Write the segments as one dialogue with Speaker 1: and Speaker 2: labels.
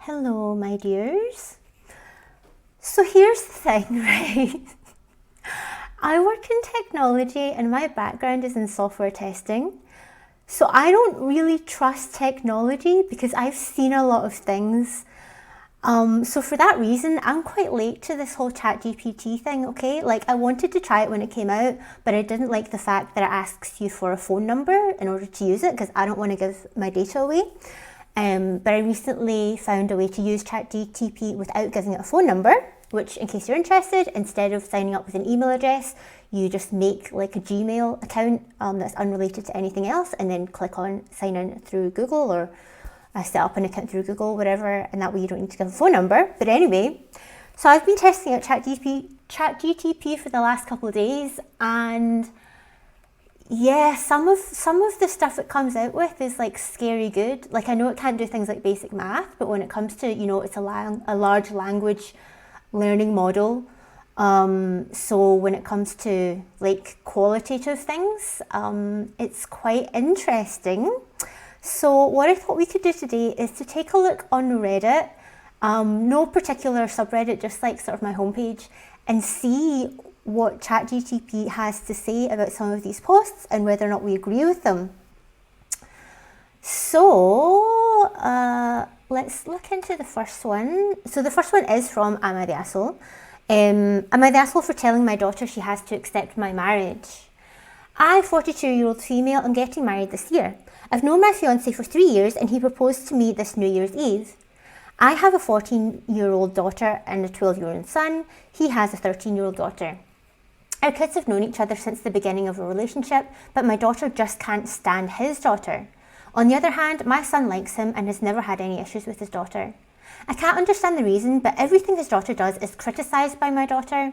Speaker 1: Hello, my dears. So here's the thing, right? I work in technology and my background is in software testing. So I don't really trust technology because I've seen a lot of things. So for that reason, I'm quite late to this whole ChatGPT thing, okay? Like I wanted to try it when it came out, but I didn't like the fact that it asks you for a phone number in order to use it because I don't want to give my data away. But I recently found a way to use ChatGPT without giving it a phone number, which, in case you're interested, instead of signing up with an email address, you just make like a Gmail account that's unrelated to anything else, and then click on sign in through Google or set up an account through Google, whatever, and that way you don't need to give a phone number. But anyway, so I've been testing out ChatGPT for the last couple of days, and yeah, some of the stuff it comes out with is like scary good. Like I know it can't do things like basic math, but when it comes to, it's a large language learning model. So when it comes to like qualitative things, it's quite interesting. So what I thought we could do today is to take a look on Reddit, no particular subreddit, just like sort of my homepage, and see what ChatGPT has to say about some of these posts and whether or not we agree with them. So let's look into the first one. So the first one is from Am I the Asshole? Am I the asshole for telling my daughter she has to accept my marriage? I, 42-year-old female, am getting married this year. I've known my fiancé for 3 years and he proposed to me this New Year's Eve. I have a 14-year-old daughter and a 12-year-old son. He has a 13-year-old daughter. Our kids have known each other since the beginning of a relationship, but my daughter just can't stand his daughter. On the other hand, my son likes him and has never had any issues with his daughter. I can't understand the reason, but everything his daughter does is criticised by my daughter.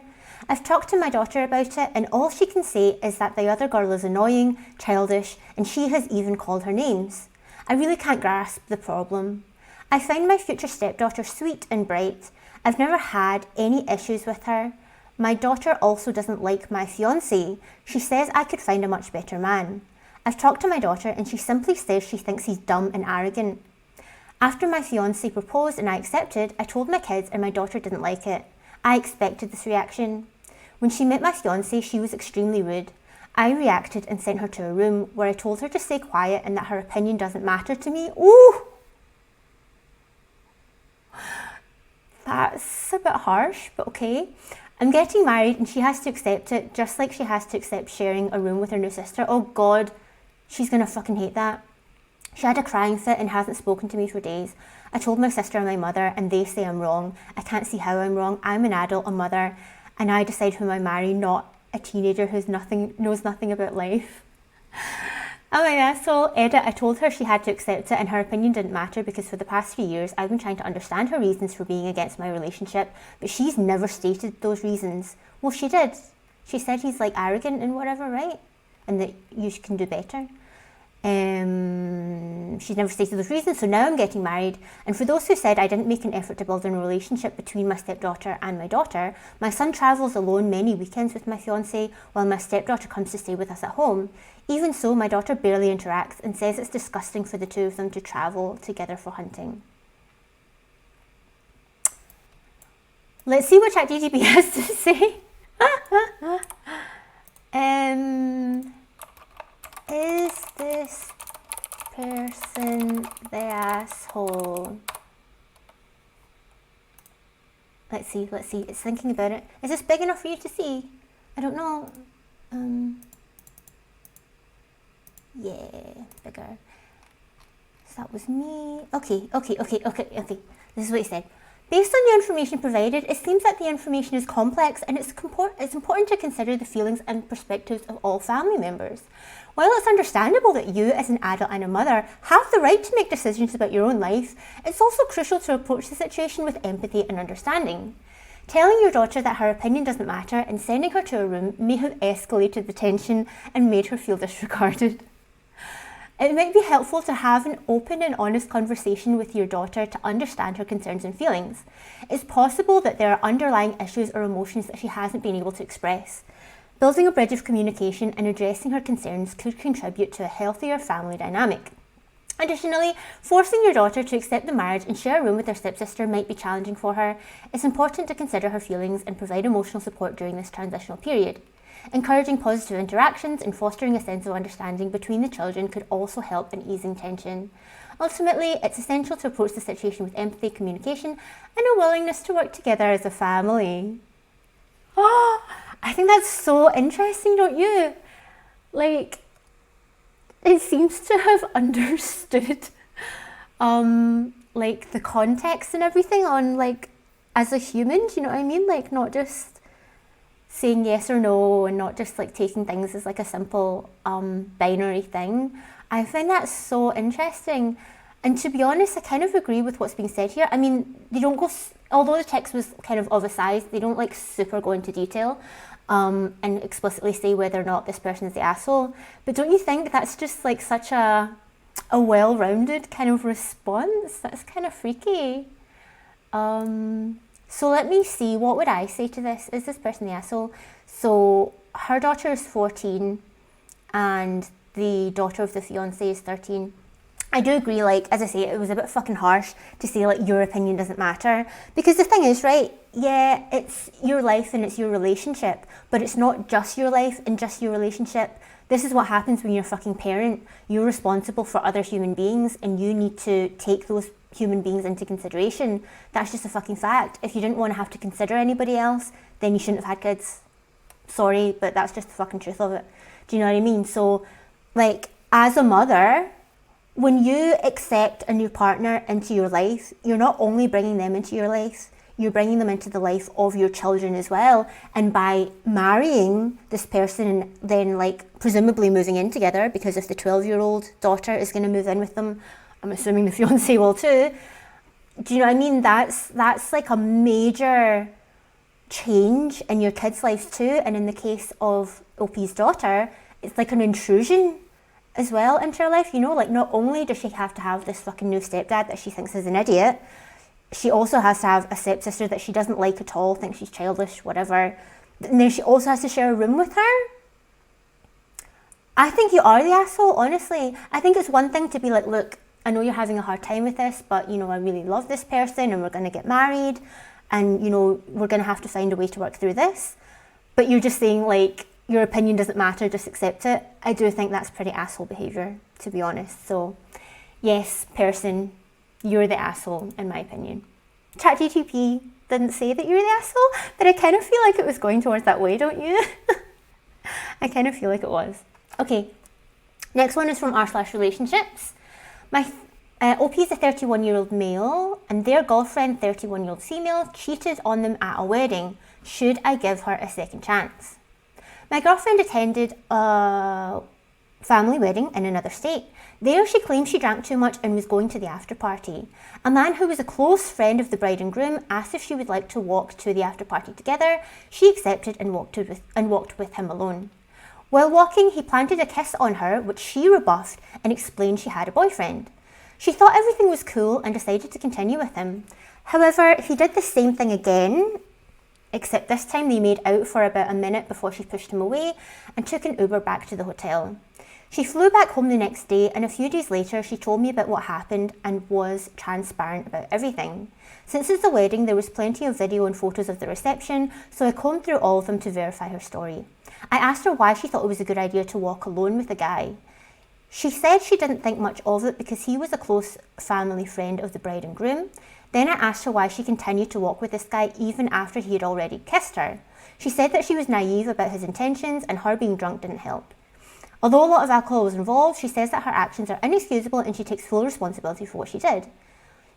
Speaker 1: I've talked to my daughter about it, and all she can say is that the other girl is annoying, childish, and she has even called her names. I really can't grasp the problem. I find my future stepdaughter sweet and bright. I've never had any issues with her. My daughter also doesn't like my fiancé. She says I could find a much better man. I've talked to my daughter and she simply says she thinks he's dumb and arrogant. After my fiancé proposed and I accepted, I told my kids and my daughter didn't like it. I expected this reaction. When she met my fiancé, she was extremely rude. I reacted and sent her to a room where I told her to stay quiet and that her opinion doesn't matter to me. Ooh! That's a bit harsh, but okay. I'm getting married and she has to accept it, just like she has to accept sharing a room with her new sister. Oh God, she's gonna fucking hate that. She had a crying fit and hasn't spoken to me for days. I told my sister and my mother and they say I'm wrong. I can't see how I'm wrong. I'm an adult, a mother, and I decide whom I marry, not a teenager who knows nothing about life. Am I an asshole? Edit, I told her she had to accept it and her opinion didn't matter because for the past 3 years I've been trying to understand her reasons for being against my relationship, but she's never stated those reasons. Well, she did. She said he's like arrogant and whatever, right? And that you can do better. She's never stated those reasons, so now I'm getting married. And for those who said I didn't make an effort to build a relationship between my stepdaughter and my daughter, my son travels alone many weekends with my fiancé while my stepdaughter comes to stay with us at home. Even so, my daughter barely interacts and says it's disgusting for the two of them to travel together for hunting. Let's see what ChatGPT has to say. Is this person the asshole? Let's see. It's thinking about it. Is this big enough for you to see? I don't know. Yeah, bigger. So that was me. Okay. This is what he said. Based on the information provided, it seems that the information is complex and it's important to consider the feelings and perspectives of all family members. While it's understandable that you, as an adult and a mother, have the right to make decisions about your own life, it's also crucial to approach the situation with empathy and understanding. Telling your daughter that her opinion doesn't matter and sending her to a room may have escalated the tension and made her feel disregarded. It might be helpful to have an open and honest conversation with your daughter to understand her concerns and feelings. It's possible that there are underlying issues or emotions that she hasn't been able to express. Building a bridge of communication and addressing her concerns could contribute to a healthier family dynamic. Additionally, forcing your daughter to accept the marriage and share a room with her stepsister might be challenging for her. It's important to consider her feelings and provide emotional support during this transitional period. Encouraging positive interactions and fostering a sense of understanding between the children could also help in easing tension. Ultimately, it's essential to approach the situation with empathy, communication, and a willingness to work together as a family. Oh, I think that's so interesting, don't you? Like, it seems to have understood like the context and everything on like as a human, do you know what I mean? Like not just saying yes or no and not just like taking things as like a simple binary thing. I find that so interesting. And to be honest, I kind of agree with what's being said here. I mean, they don't go, although the text was kind of a size, they don't like super go into detail. And explicitly say whether or not this person is the asshole. But don't you think that's just like such a well-rounded kind of response? That's kind of freaky. So let me see, what would I say to this? Is this person the asshole? So her daughter is 14 and the daughter of the fiance is 13. I do agree, like, as I say, it was a bit fucking harsh to say, like, your opinion doesn't matter. Because the thing is, right, yeah, it's your life and it's your relationship, but it's not just your life and just your relationship. This is what happens when you're a fucking parent. You're responsible for other human beings and you need to take those human beings into consideration. That's just a fucking fact. If you didn't want to have to consider anybody else, then you shouldn't have had kids. Sorry, but that's just the fucking truth of it. Do you know what I mean? So, like, as a mother, when you accept a new partner into your life, you're not only bringing them into your life, you're bringing them into the life of your children as well. And by marrying this person and then like presumably moving in together, because if the 12-year-old daughter is going to move in with them, I'm assuming the fiance will too. Do you know what I mean? That's like a major change in your kids' lives too. And in the case of OP's daughter, it's like an intrusion as well into her life, you know, like not only does she have to have this fucking new stepdad that she thinks is an idiot, she also has to have a stepsister that she doesn't like at all, thinks she's childish, whatever. And then she also has to share a room with her. I think you are the asshole, honestly. I think it's one thing to be like, look, I know you're having a hard time with this, but you know, I really love this person and we're going to get married and you know, we're going to have to find a way to work through this. But you're just saying like, your opinion doesn't matter, just accept it. I do think that's pretty asshole behaviour, to be honest. So, yes, person, you're the asshole, in my opinion. ChatGPT didn't say that you're the asshole, but I kind of feel like it was going towards that way, don't you? I kind of feel like it was. Okay, next one is from r/relationships. My OP is a 31-year-old male, and their girlfriend, 31-year-old female, cheated on them at a wedding. Should I give her a second chance? My girlfriend attended a family wedding in another state. There she claimed she drank too much and was going to the after party. A man who was a close friend of the bride and groom asked if she would like to walk to the after party together. She accepted and walked with him alone. While walking, he planted a kiss on her, which she rebuffed and explained she had a boyfriend. She thought everything was cool and decided to continue with him. However, he did the same thing again, except this time they made out for about a minute before she pushed him away and took an Uber back to the hotel. She flew back home the next day, and a few days later she told me about what happened and was transparent about everything. Since it's a wedding, there was plenty of video and photos of the reception, so I combed through all of them to verify her story. I asked her why she thought it was a good idea to walk alone with a guy. She said she didn't think much of it because he was a close family friend of the bride and groom. Then I asked her why she continued to walk with this guy even after he had already kissed her. She said that she was naive about his intentions and her being drunk didn't help. Although a lot of alcohol was involved, she says that her actions are inexcusable and she takes full responsibility for what she did.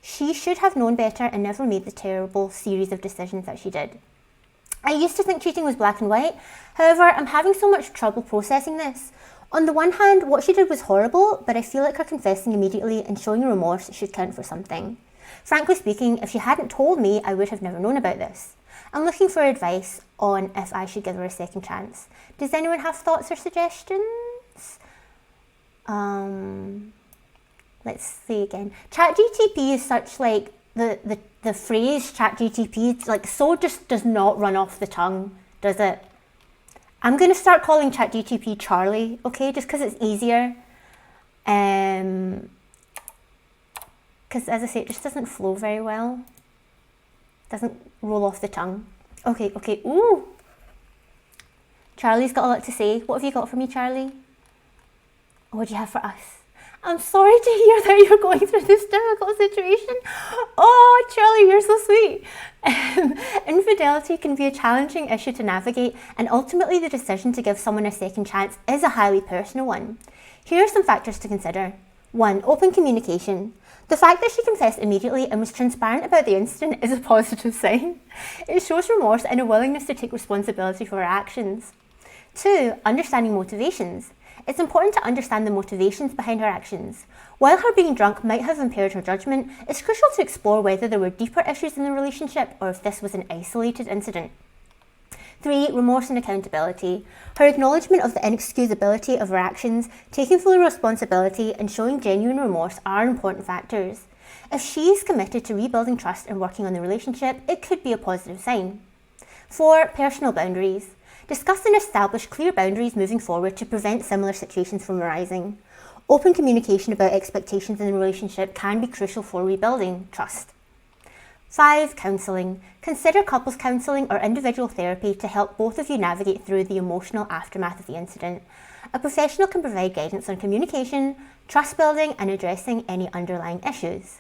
Speaker 1: She should have known better and never made the terrible series of decisions that she did. I used to think cheating was black and white. However, I'm having so much trouble processing this. On the one hand, what she did was horrible, but I feel like her confessing immediately and showing remorse should count for something. Frankly speaking, if she hadn't told me, I would have never known about this. I'm looking for advice on if I should give her a second chance. Does anyone have thoughts or suggestions? Let's see again. ChatGPT is such like, the phrase ChatGPT, like so just does not run off the tongue, does it? I'm going to start calling ChatGPT Charlie, okay, just because it's easier. because as I say, it just doesn't flow very well. Doesn't roll off the tongue. Okay. Ooh. Charlie's got a lot to say. What have you got for me, Charlie? What do you have for us? I'm sorry to hear that you're going through this difficult situation. Oh, Charlie, you're so sweet. Infidelity can be a challenging issue to navigate, and ultimately the decision to give someone a second chance is a highly personal one. Here are some factors to consider. 1. Open communication. The fact that she confessed immediately and was transparent about the incident is a positive sign. It shows remorse and a willingness to take responsibility for her actions. 2. Understanding motivations. It's important to understand the motivations behind her actions. While her being drunk might have impaired her judgment, it's crucial to explore whether there were deeper issues in the relationship or if this was an isolated incident. 3. Remorse and accountability. Her acknowledgement of the inexcusability of her actions, taking full responsibility and showing genuine remorse are important factors. If she is committed to rebuilding trust and working on the relationship, it could be a positive sign. 4. Personal boundaries. Discuss and establish clear boundaries moving forward to prevent similar situations from arising. Open communication about expectations in the relationship can be crucial for rebuilding trust. 5. Counselling. Consider couples counselling or individual therapy to help both of you navigate through the emotional aftermath of the incident. A professional can provide guidance on communication, trust building, and addressing any underlying issues.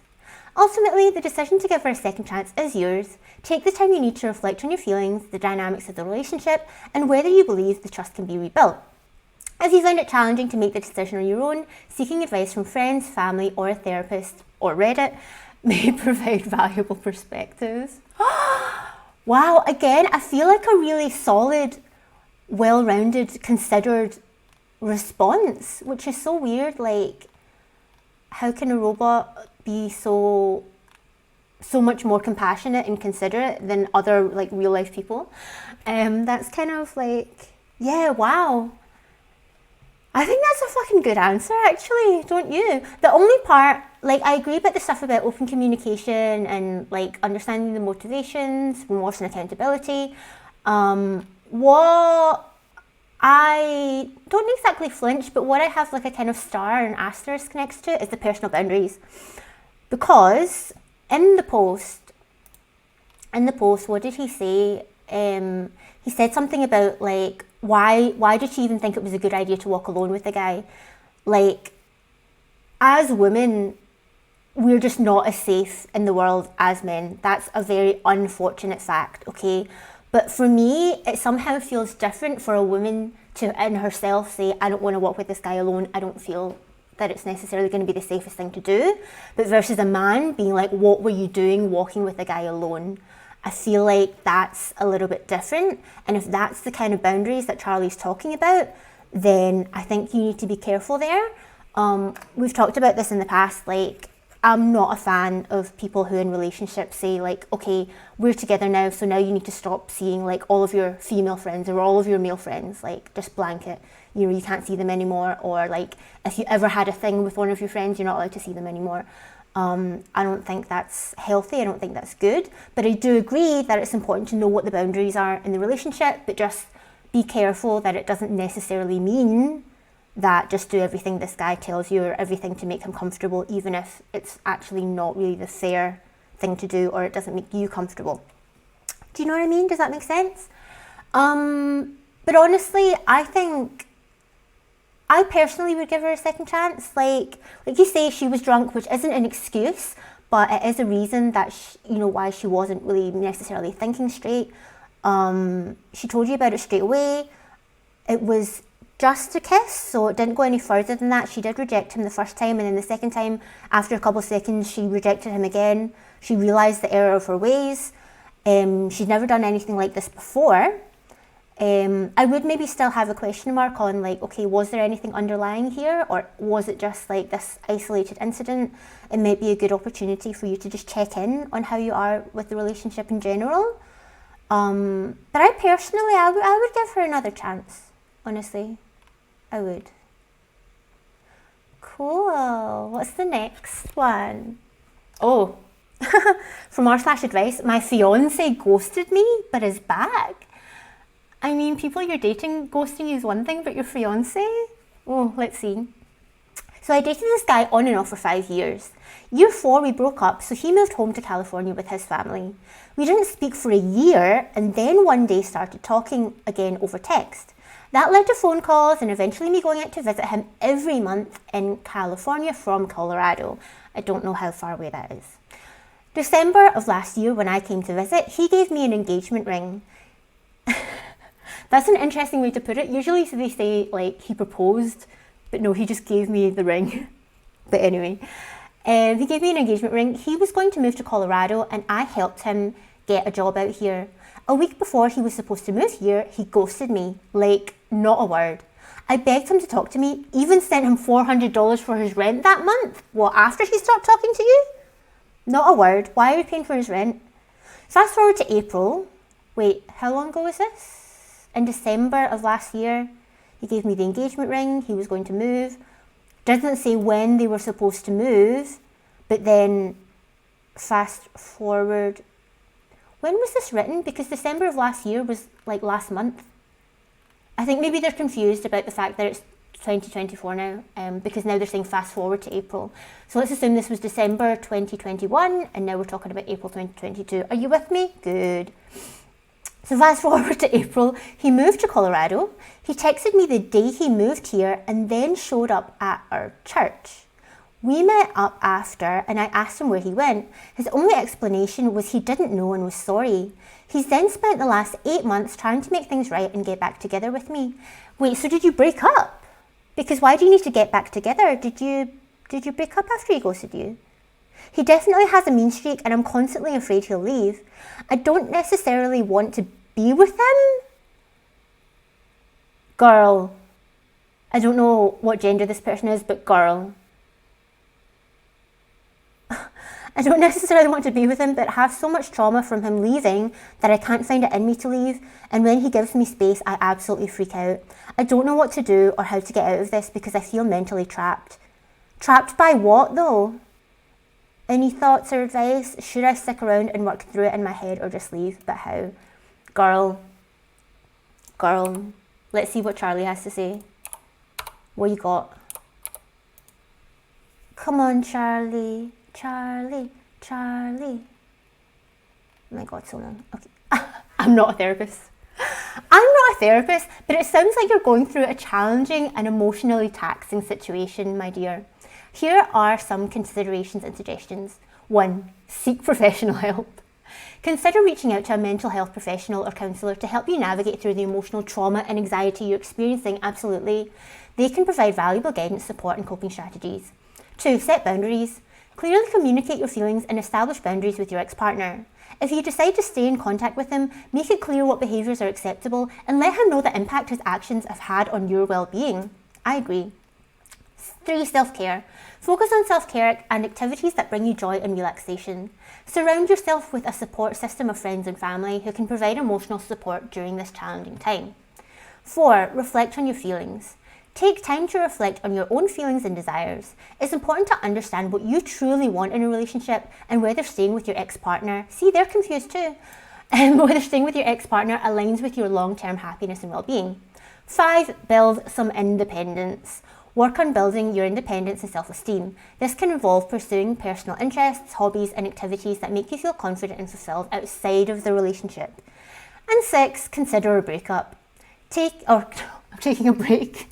Speaker 1: Ultimately, the decision to give her a second chance is yours. Take the time you need to reflect on your feelings, the dynamics of the relationship, and whether you believe the trust can be rebuilt. If you find it challenging to make the decision on your own, seeking advice from friends, family, or a therapist, or Reddit, may provide valuable perspectives. Wow, again, I feel like a really solid, well-rounded, considered response, which is so weird. Like, how can a robot be so much more compassionate and considerate than other like real life people? That's kind of like, yeah, wow. I think that's a fucking good answer, actually, don't you? The only part, like, I agree about the stuff about open communication and like understanding the motivations, remorse and accountability. What I don't exactly flinch, but what I have like a kind of star and asterisk next to is the personal boundaries. Because in the post, what did he say? He said something about like, why did she even think it was a good idea to walk alone with the guy? Like, as women, we're just not as safe in the world as men. That's a very unfortunate fact, okay? But for me, it somehow feels different for a woman to in herself say, I don't want to walk with this guy alone. I don't feel that it's necessarily going to be the safest thing to do. But versus a man being like, what were you doing walking with a guy alone? I feel like that's a little bit different. And if that's the kind of boundaries that Charlie's talking about, then I think you need to be careful there. We've talked about this in the past, like, I'm not a fan of people who in relationships say like, okay, we're together now, so now you need to stop seeing like all of your female friends or all of your male friends, like just blanket, you know, you can't see them anymore. Or like, if you ever had a thing with one of your friends, you're not allowed to see them anymore. I don't think that's healthy. I don't think that's good. But I do agree that it's important to know what the boundaries are in the relationship, but just be careful that it doesn't necessarily mean that just do everything this guy tells you or everything to make him comfortable, even if it's actually not really the fair thing to do or it doesn't make you comfortable. Do you know what I mean? Does that make sense? But honestly, I think I personally would give her a second chance. Like you say, she was drunk, which isn't an excuse, but it is a reason that why she wasn't really necessarily thinking straight. She told you about it straight away. It was just a kiss, so it didn't go any further than that. She did reject him the first time, and then the second time, after a couple of seconds, she rejected him again. She realised the error of her ways. She'd never done anything like this before. I would maybe still have a question mark on like, okay, was there anything underlying here, or was it just like this isolated incident? It might be a good opportunity for you to just check in on how you are with the relationship in general. But I personally, I would give her another chance, honestly. I would. Cool. What's the next one? Oh, from r/advice, my fiance ghosted me, but is back. I mean, people you're dating ghosting you is one thing, but your fiance? Oh, let's see. So I dated this guy on and off for 5 years. Year 4 we broke up, so he moved home to California with his family. We didn't speak for a year and then one day started talking again over text. That led to phone calls and eventually me going out to visit him every month in California from Colorado. I don't know how far away that is. December of last year when I came to visit, he gave me an engagement ring. That's an interesting way to put it. Usually they say like he proposed, but no, he just gave me the ring. But anyway, he gave me an engagement ring. He was going to move to Colorado and I helped him get a job out here. A week before he was supposed to move here, he ghosted me, like not a word. I begged him to talk to me, even sent him $400 for his rent that month. What, after he stopped talking to you? Not a word. Why are we paying for his rent? Fast forward to April. Wait, how long ago was this? In December of last year, he gave me the engagement ring. He was going to move. Doesn't say when they were supposed to move, but then fast forward. When was this written? Because December of last year was like last month. I think maybe they're confused about the fact that it's 2024 now, because now they're saying fast forward to April. So let's assume this was December 2021 and now we're talking about April 2022. Are you with me? Good. So fast forward to April, he moved to Colorado. He texted me the day he moved here and then showed up at our church. We met up after and I asked him where he went. His only explanation was he didn't know and was sorry. He's then spent the last 8 months trying to make things right and get back together with me. Wait, so did you break up? Because why do you need to get back together? Did you break up after he ghosted you? He definitely has a mean streak and I'm constantly afraid he'll leave. I don't necessarily want to be with him. Girl. I don't know what gender this person is, but girl. I don't necessarily want to be with him, but have so much trauma from him leaving that I can't find it in me to leave. And when he gives me space, I absolutely freak out. I don't know what to do or how to get out of this because I feel mentally trapped. Trapped by what though? Any thoughts or advice? Should I stick around and work through it in my head or just leave? But how? Girl. Let's see what Charlie has to say. What you got? Come on, Charlie. Charlie. Oh my God, so long. Okay. I'm not a therapist. But it sounds like you're going through a challenging and emotionally taxing situation, my dear. Here are some considerations and suggestions. 1. Seek professional help. Consider reaching out to a mental health professional or counsellor to help you navigate through the emotional trauma and anxiety you're experiencing. Absolutely. They can provide valuable guidance, support and coping strategies. 2. Set boundaries. Clearly communicate your feelings and establish boundaries with your ex-partner. If you decide to stay in contact with him, make it clear what behaviours are acceptable and let him know the impact his actions have had on your well-being. I agree. 3. Self-care. Focus on self-care and activities that bring you joy and relaxation. Surround yourself with a support system of friends and family who can provide emotional support during this challenging time. 4. Reflect on your feelings. Take time to reflect on your own feelings and desires. It's important to understand what you truly want in a relationship and whether staying with your ex-partner, see, they're confused too, and whether staying with your ex-partner aligns with your long-term happiness and well-being. 5. Build some independence. Work on building your independence and self-esteem. This can involve pursuing personal interests, hobbies, and activities that make you feel confident and fulfilled outside of the relationship. And 6. Consider a breakup. Taking a break.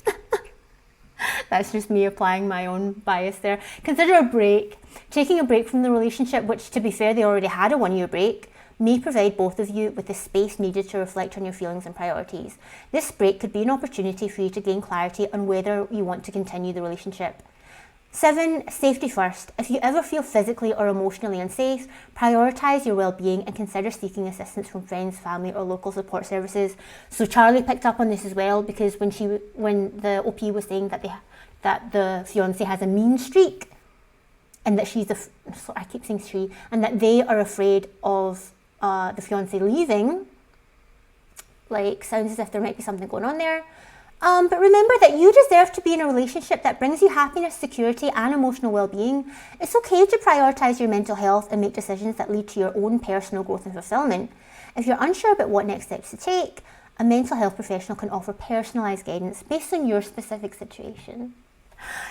Speaker 1: That's just me applying my own bias there. Consider a break. Taking a break from the relationship, which to be fair, they already had a 1-year break, may provide both of you with the space needed to reflect on your feelings and priorities. This break could be an opportunity for you to gain clarity on whether you want to continue the relationship. 7. Safety first. If you ever feel physically or emotionally unsafe, prioritise your well-being and consider seeking assistance from friends, family or local support services. So Charlie picked up on this as well because when the OP was saying that the fiancé has a mean streak and that and that they are afraid of the fiancé leaving, like sounds as if there might be something going on there. But remember that you deserve to be in a relationship that brings you happiness, security and emotional well-being. It's okay to prioritise your mental health and make decisions that lead to your own personal growth and fulfilment. If you're unsure about what next steps to take, a mental health professional can offer personalised guidance based on your specific situation.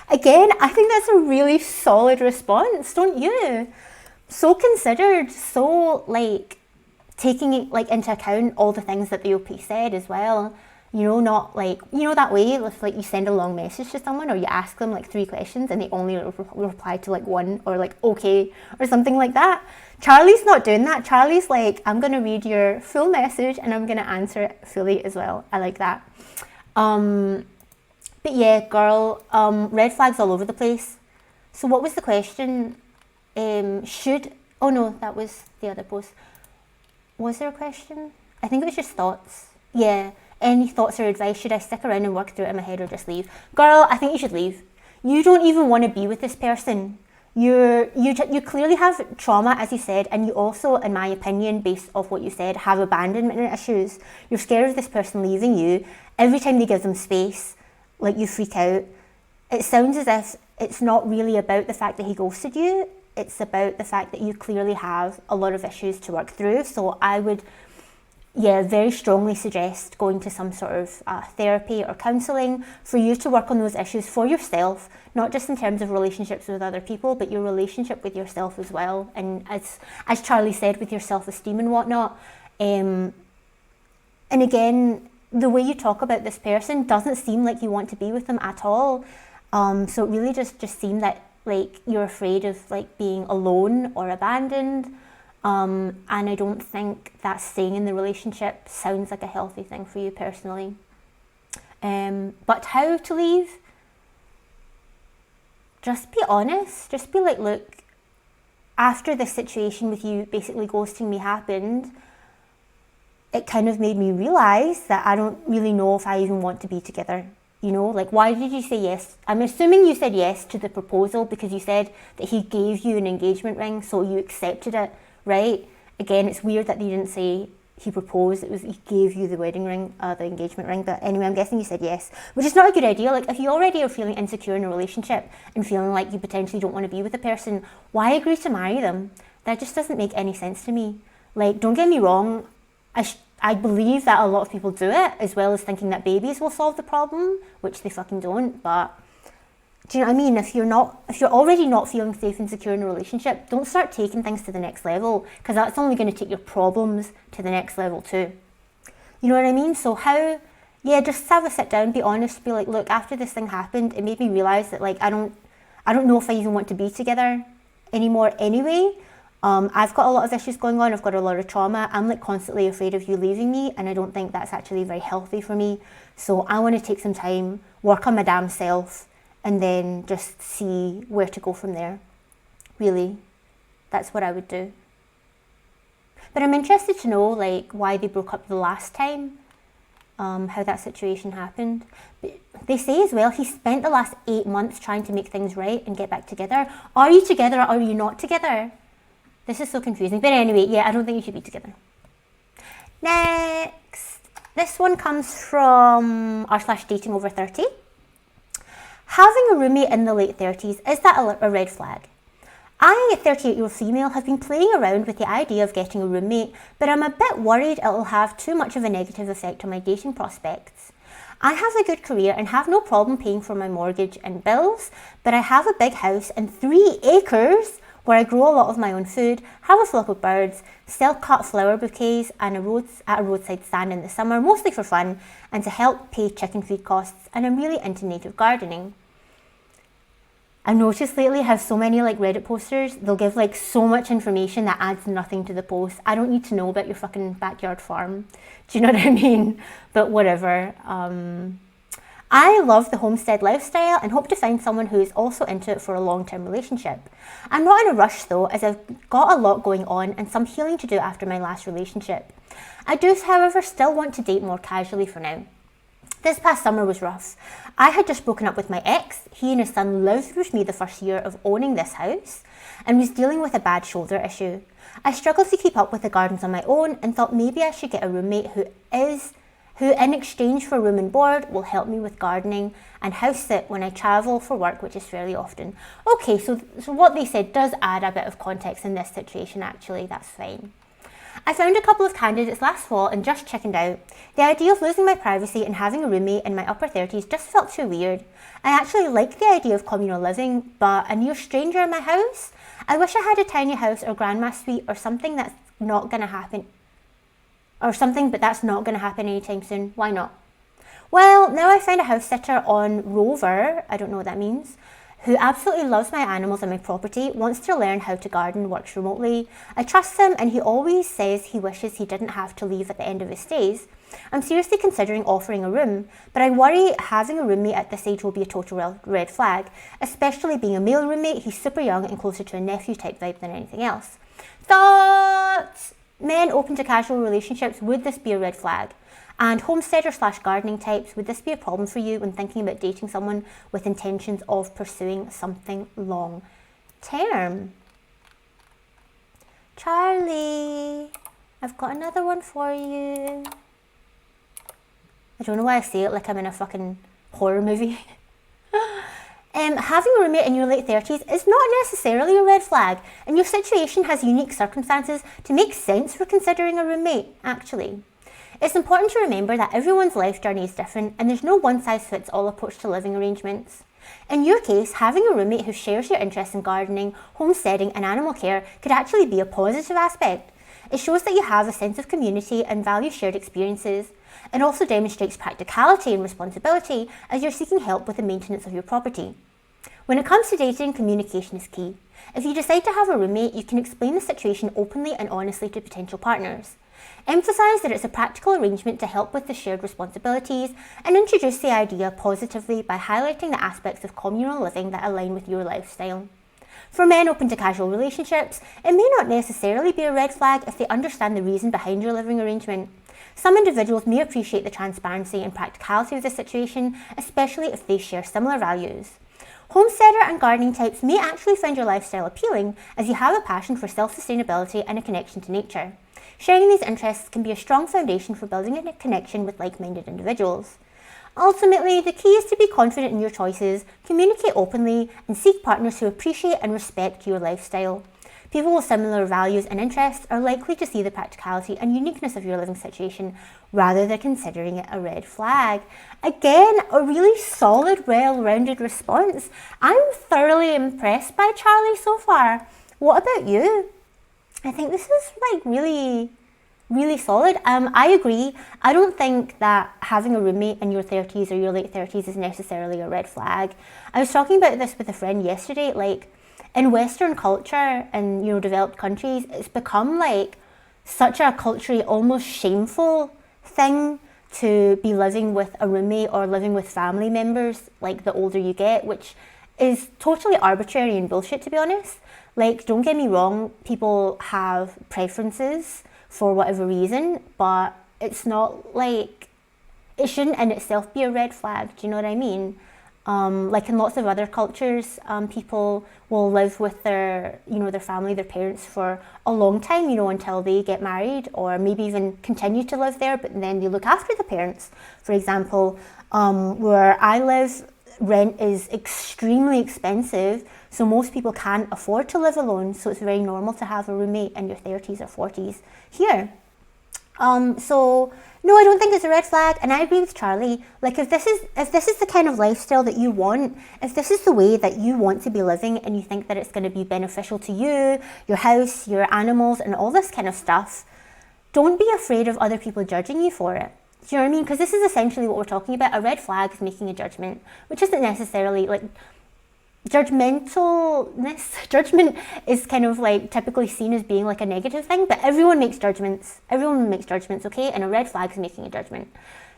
Speaker 1: Again, I think that's a really solid response, don't you? So considered, so like taking it like into account all the things that the OP said as well. You know, not like, you know, that way if like you send a long message to someone or you ask them like 3 questions and they only reply to like 1 or like okay or something like that. Charlie's not doing that. Charlie's like, I'm going to read your full message and I'm going to answer it fully as well. I like that. But yeah, girl, red flags all over the place. So what was the question? Oh no, that was the other post. Was there a question? I think it was just thoughts. Yeah. Any thoughts or advice? Should I stick around and work through it in my head or just leave? Girl, I think you should leave. You don't even want to be with this person. You clearly have trauma, as you said, and you also, in my opinion, based off what you said, have abandonment issues. You're scared of this person leaving you. Every time they give them space, like you freak out. It sounds as if it's not really about the fact that he ghosted you. It's about the fact that you clearly have a lot of issues to work through. So I would, very strongly suggest going to some sort of therapy or counselling for you to work on those issues for yourself, not just in terms of relationships with other people, but your relationship with yourself as well. And as Charlie said, with your self-esteem and whatnot. And again, the way you talk about this person doesn't seem like you want to be with them at all. So it really just seemed that like you're afraid of like being alone or abandoned. And I don't think that staying in the relationship sounds like a healthy thing for you personally. But how to leave? Just be honest. Just be like, look, after this situation with you basically ghosting me happened, it kind of made me realise that I don't really know if I even want to be together. You know, like, why did you say yes? I'm assuming you said yes to the proposal because you said that he gave you an engagement ring, so you accepted it, right? Again, it's weird that they didn't say he proposed. It was he gave you the wedding ring, the engagement ring. But anyway, I'm guessing you said yes, which is not a good idea. Like, if you already are feeling insecure in a relationship and feeling like you potentially don't want to be with a person, why agree to marry them? That just doesn't make any sense to me. Like, don't get me wrong. I believe that a lot of people do it, as well as thinking that babies will solve the problem, which they fucking don't. But do you know what I mean? If you're already not feeling safe and secure in a relationship, don't start taking things to the next level, because that's only going to take your problems to the next level too. You know what I mean? So just have a sit down, be honest, be like, look, after this thing happened, it made me realise that like I don't know if I even want to be together anymore anyway. I've got a lot of issues going on. I've got a lot of trauma. I'm like constantly afraid of you leaving me, and I don't think that's actually very healthy for me. So I want to take some time, work on my damn self, and then just see where to go from there. Really, that's what I would do. But I'm interested to know like why they broke up the last time, how that situation happened. But they say as well he spent the last 8 months trying to make things right and get back together. Are you together or are you not together? This is so confusing. But anyway, I don't think you should be together. Next. This one comes from r/dating over 30. Having a roommate in the late 30s, is that a red flag? I, a 38-year-old female, have been playing around with the idea of getting a roommate, but I'm a bit worried it will have too much of a negative effect on my dating prospects. I have a good career and have no problem paying for my mortgage and bills, but I have a big house and 3 acres where I grow a lot of my own food, have a flock of birds, sell cut flower bouquets at a roadside stand in the summer, mostly for fun, and to help pay chicken feed costs, and I'm really into native gardening. I've noticed lately how so many like Reddit posters, they'll give like so much information that adds nothing to the post. I don't need to know about your fucking backyard farm. Do you know what I mean? But whatever. I love the homestead lifestyle and hope to find someone who is also into it for a long-term relationship. I'm not in a rush though, as I've got a lot going on and some healing to do after my last relationship. I do, however, still want to date more casually for now. This past summer was rough. I had just broken up with my ex. He and his son lived with me the first year of owning this house and was dealing with a bad shoulder issue. I struggled to keep up with the gardens on my own and thought maybe I should get a roommate who in exchange for room and board will help me with gardening and house sit when I travel for work, which is fairly often. Okay, so what they said does add a bit of context in this situation actually, that's fine. I found a couple of candidates last fall and just chickened out. The idea of losing my privacy and having a roommate in my upper 30s just felt too weird. I actually like the idea of communal living, but a near stranger in my house? I wish I had a tiny house or grandma suite or something that's not going to happen. Or something, but that's not going to happen anytime soon. Why not? Well, now I find a house sitter on Rover, I don't know what that means, who absolutely loves my animals and my property, wants to learn how to garden, works remotely. I trust him and he always says he wishes he didn't have to leave at the end of his stays. I'm seriously considering offering a room, but I worry having a roommate at this age will be a total red flag, especially being a male roommate. He's super young and closer to a nephew type vibe than anything else. Thoughts? Men open to casual relationships, would this be a red flag? And homesteader/gardening types, would this be a problem for you when thinking about dating someone with intentions of pursuing something long term? Charlie, I've got another one for you. I don't know why I say it like I'm in a fucking horror movie. Having a roommate in your late 30s is not necessarily a red flag, and your situation has unique circumstances to make sense for considering a roommate, actually. It's important to remember that everyone's life journey is different, and there's no one-size-fits-all approach to living arrangements. In your case, having a roommate who shares your interest in gardening, homesteading, and animal care could actually be a positive aspect. It shows that you have a sense of community and value shared experiences. It also demonstrates practicality and responsibility as you're seeking help with the maintenance of your property. When it comes to dating, communication is key. If you decide to have a roommate, you can explain the situation openly and honestly to potential partners. Emphasise that it's a practical arrangement to help with the shared responsibilities, and introduce the idea positively by highlighting the aspects of communal living that align with your lifestyle. For men open to casual relationships, it may not necessarily be a red flag if they understand the reason behind your living arrangement. Some individuals may appreciate the transparency and practicality of the situation, especially if they share similar values. Homesteader and gardening types may actually find your lifestyle appealing, as you have a passion for self-sustainability and a connection to nature. Sharing these interests can be a strong foundation for building a connection with like-minded individuals. Ultimately, the key is to be confident in your choices, communicate openly, and seek partners who appreciate and respect your lifestyle. People with similar values and interests are likely to see the practicality and uniqueness of your living situation rather than considering it a red flag. Again, a really solid, well-rounded response. I'm thoroughly impressed by Charlie so far. What about you? I think this is really solid. I agree. I don't think that having a roommate in your 30s or your late 30s is necessarily a red flag. I was talking about this with a friend yesterday, in Western culture and developed countries, it's become such a culturally almost shameful thing to be living with a roommate or living with family members the older you get, which is totally arbitrary and bullshit, to be honest. Don't get me wrong, people have preferences for whatever reason, but it's not it shouldn't in itself be a red flag. Do you know what I mean? In lots of other cultures, people will live with their family, their parents for a long time, until they get married, or maybe even continue to live there, but then they look after the parents. For example, where I live, rent is extremely expensive, so most people can't afford to live alone, so it's very normal to have a roommate in your 30s or 40s here. So no, I don't think it's a red flag, and I agree with Charlie. If this is the kind of lifestyle that you want, if this is the way that you want to be living, and you think that it's going to be beneficial to you, your house, your animals, and all this kind of stuff, don't be afraid of other people judging you for it. Do you know what I mean? Because this is essentially what we're talking about. A red flag is making a judgment, which isn't necessarily judgmentalness. Judgment is kind of typically seen as being a negative thing, but everyone makes judgments. Okay? And a red flag is making a judgment.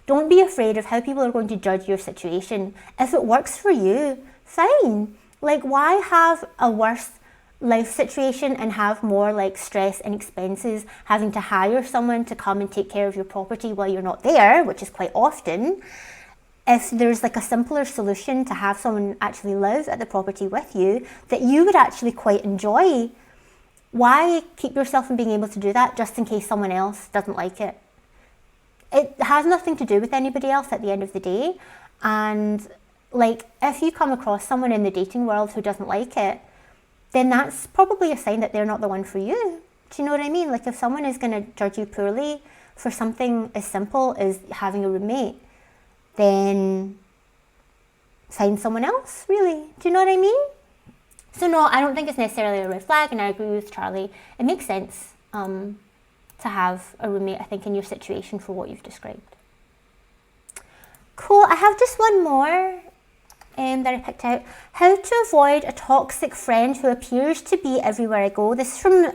Speaker 1: Don't be afraid of how people are going to judge your situation. If it works for you, fine. Why have a worse life situation and have more stress and expenses having to hire someone to come and take care of your property while you're not there, which is quite often? If there's a simpler solution to have someone actually live at the property with you that you would actually quite enjoy, why keep yourself from being able to do that just in case someone else doesn't like it? It has nothing to do with anybody else at the end of the day. And if you come across someone in the dating world who doesn't like it, then that's probably a sign that they're not the one for you. Do you know what I mean? Like if someone is going to judge you poorly for something as simple as having a roommate, then find someone else, really. Do you know what I mean? So no, I don't think it's necessarily a red flag, and I agree with Charlie. It makes sense to have a roommate, I think, in your situation for what you've described. Cool, I have just one more that I picked out. How to avoid a toxic friend who appears to be everywhere I go. This is from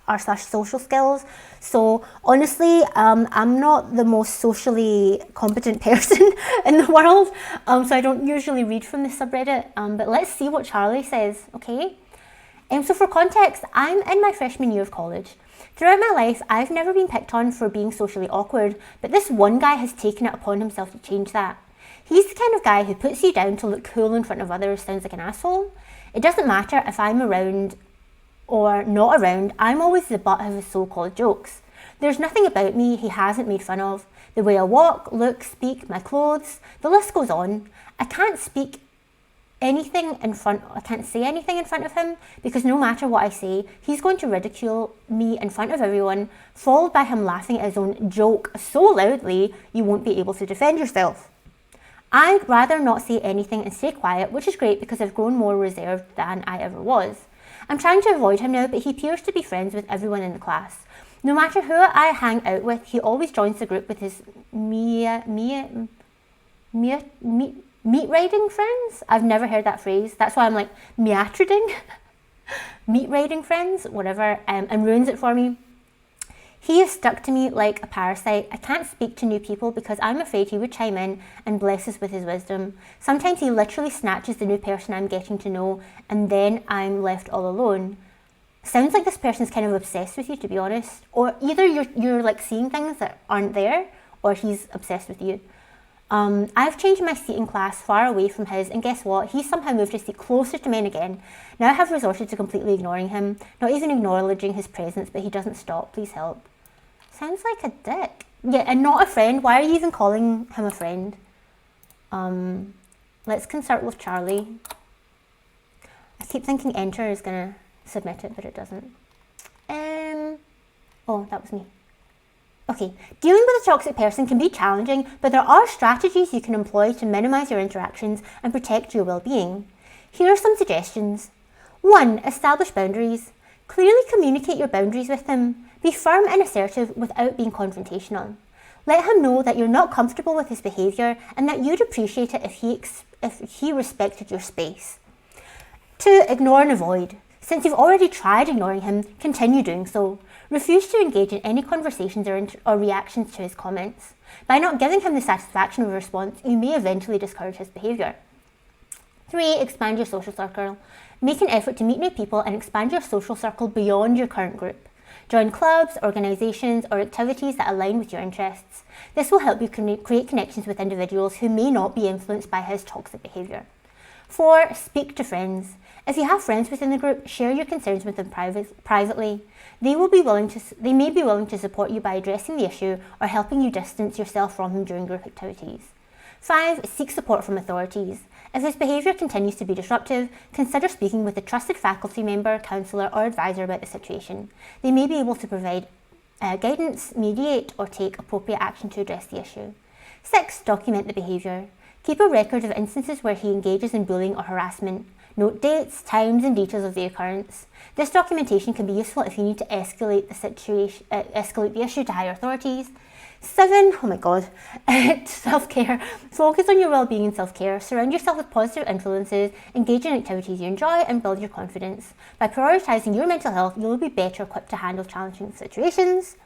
Speaker 1: r/social skills. So honestly, I'm not the most socially competent person in the world, so I don't usually read from this subreddit, but let's see what Charlie says, okay? So for context, I'm in my freshman year of college. Throughout my life, I've never been picked on for being socially awkward, but this one guy has taken it upon himself to change that. He's the kind of guy who puts you down to look cool in front of others, sounds like an asshole. It doesn't matter if I'm around or not around, I'm always the butt of his so-called jokes. There's nothing about me he hasn't made fun of. The way I walk, look, speak, my clothes, the list goes on. I can't say anything in front of him because no matter what I say, he's going to ridicule me in front of everyone, followed by him laughing at his own joke so loudly you won't be able to defend yourself. I'd rather not say anything and stay quiet, which is great because I've grown more reserved than I ever was. I'm trying to avoid him now, but he appears to be friends with everyone in the class. No matter who I hang out with, he always joins the group with his meat riding friends. I've never heard that phrase. That's why I'm like meatriding. Meat riding friends, whatever, and ruins it for me. He is stuck to me like a parasite. I can't speak to new people because I'm afraid he would chime in and bless us with his wisdom. Sometimes he literally snatches the new person I'm getting to know, and then I'm left all alone. Sounds like this person's kind of obsessed with you, to be honest. Or either you're like seeing things that aren't there, or he's obsessed with you. I've changed my seat in class far away from his, and guess what? He's somehow moved his seat closer to mine again. Now I have resorted to completely ignoring him, not even acknowledging his presence, but he doesn't stop. Please help. Sounds like a dick. Yeah, and not a friend. Why are you even calling him a friend? Let's consult with Charlie. I keep thinking enter is gonna submit it, but it doesn't. Oh, that was me. Okay, dealing with a toxic person can be challenging, but there are strategies you can employ to minimize your interactions and protect your well-being. Here are some suggestions. 1. Establish boundaries. Clearly communicate your boundaries with him. Be firm and assertive without being confrontational. Let him know that you're not comfortable with his behaviour and that you'd appreciate it if he respected your space. 2. Ignore and avoid. Since you've already tried ignoring him, continue doing so. Refuse to engage in any conversations or reactions to his comments. By not giving him the satisfaction of a response, you may eventually discourage his behaviour. 3. Expand your social circle. Make an effort to meet new people and expand your social circle beyond your current group. Join clubs, organisations, or activities that align with your interests. This will help you create connections with individuals who may not be influenced by his toxic behaviour. 4. Speak to friends. If you have friends within the group, share your concerns with them privately. They may be willing to support you by addressing the issue or helping you distance yourself from him during group activities. 5. Seek support from authorities. If his behaviour continues to be disruptive, consider speaking with a trusted faculty member, counsellor or advisor about the situation. They may be able to provide guidance, mediate or take appropriate action to address the issue. 6. Document the behaviour. Keep a record of instances where he engages in bullying or harassment. Note dates, times and details of the occurrence. This documentation can be useful if you need to escalate the issue to higher authorities. 7. Oh my god. Self-care. Focus on your well-being and self-care. Surround yourself with positive influences, engage in activities you enjoy and build your confidence. By prioritising your mental health, you will be better equipped to handle challenging situations.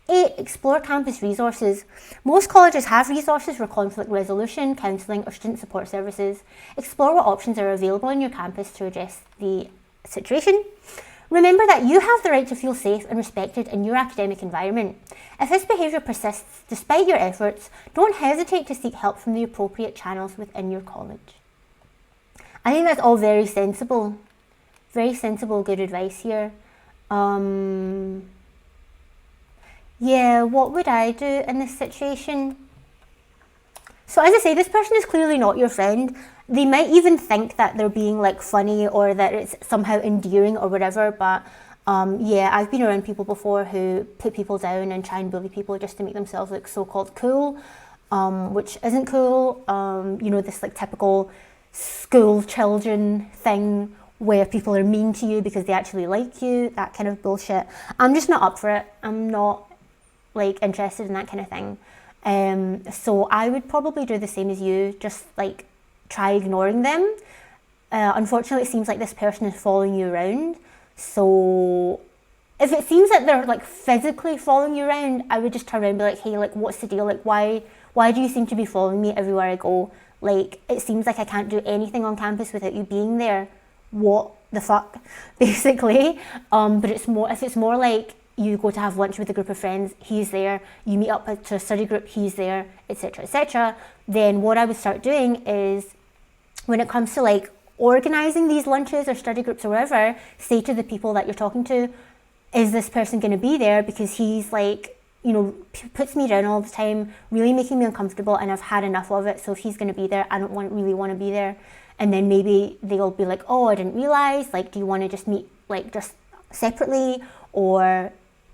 Speaker 1: 8. Explore campus resources. Most colleges have resources for conflict resolution, counselling or student support services. Explore what options are available on your campus to address the situation. Remember that you have the right to feel safe and respected in your academic environment. If his behaviour persists despite your efforts, don't hesitate to seek help from the appropriate channels within your college. I think that's all very sensible, good advice here. Yeah, what would I do in this situation? So as I say, this person is clearly not your friend. They might even think that they're being like funny or that it's somehow endearing or whatever, but Yeah, I've been around people before who put people down and try and bully people just to make themselves look so-called cool, which isn't cool. You know, this like typical school children thing where people are mean to you because they actually like you, that kind of bullshit. I'm just not up for it. I'm not like interested in that kind of thing. So I would probably do the same as you, just like try ignoring them. Unfortunately, it seems like this person is following you around. So if it seems that they're like physically following you around, I would just turn around and be like, hey, like what's the deal? Like why do you seem to be following me everywhere I go? Like it seems like I can't do anything on campus without you being there. What the fuck? Basically. But it's more if it's more like you go to have lunch with a group of friends, he's there, you meet up to a study group, he's there, etc., etc., then what I would start doing is when it comes to like organizing these lunches or study groups or whatever, say to the people that you're talking to, is this person going to be there? Because he's like, you know, puts me down all the time, really making me uncomfortable, and I've had enough of it. So if he's going to be there, I don't really want to be there. And then maybe they'll be like, oh, I didn't realize, like, do you want to just meet like just separately, or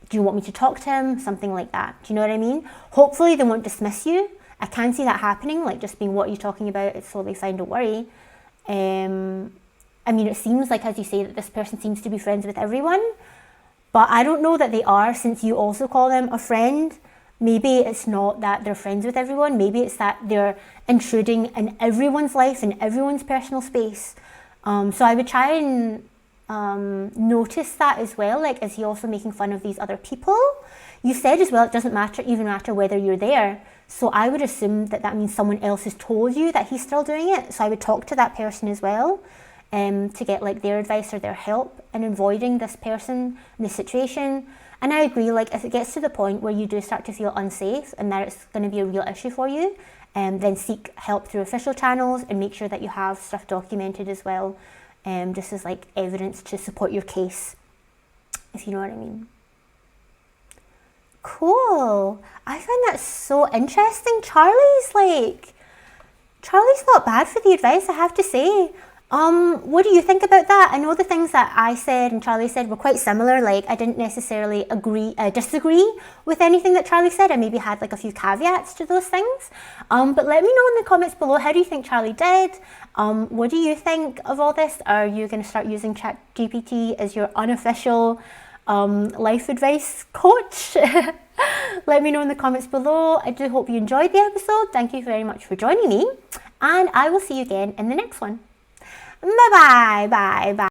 Speaker 1: do you want me to talk to him? Something like that. Do you know what I mean? Hopefully they won't dismiss you. I can see that happening, like just being, what are you talking about? It's totally fine, don't worry. I mean, it seems like, as you say, that this person seems to be friends with everyone, but I don't know that they are, since you also call them a friend. Maybe it's not that they're friends with everyone. Maybe it's that they're intruding in everyone's life and everyone's personal space. So I would try and notice that as well. Like, is he also making fun of these other people? You said as well, it doesn't even matter whether you're there. So I would assume that that means someone else has told you that he's still doing it. So I would talk to that person as well, to get like their advice or their help in avoiding this person, this situation. And I agree, like if it gets to the point where you do start to feel unsafe and that it's going to be a real issue for you, then seek help through official channels and make sure that you have stuff documented as well, just as like evidence to support your case, if you know what I mean. Cool. I find that so interesting. Charlie's not bad for the advice, I have to say. What do you think about that? I know the things that I said and Charlie said were quite similar. Like, I didn't necessarily disagree with anything that Charlie said. I maybe had like a few caveats to those things. But let me know in the comments below, how do you think Charlie did? What do you think of all this? Are you going to start using ChatGPT as your unofficial life advice coach? Let me know in the comments below. I do hope you enjoyed the episode. Thank you very much for joining me, and I will see you again in the next one. Bye bye.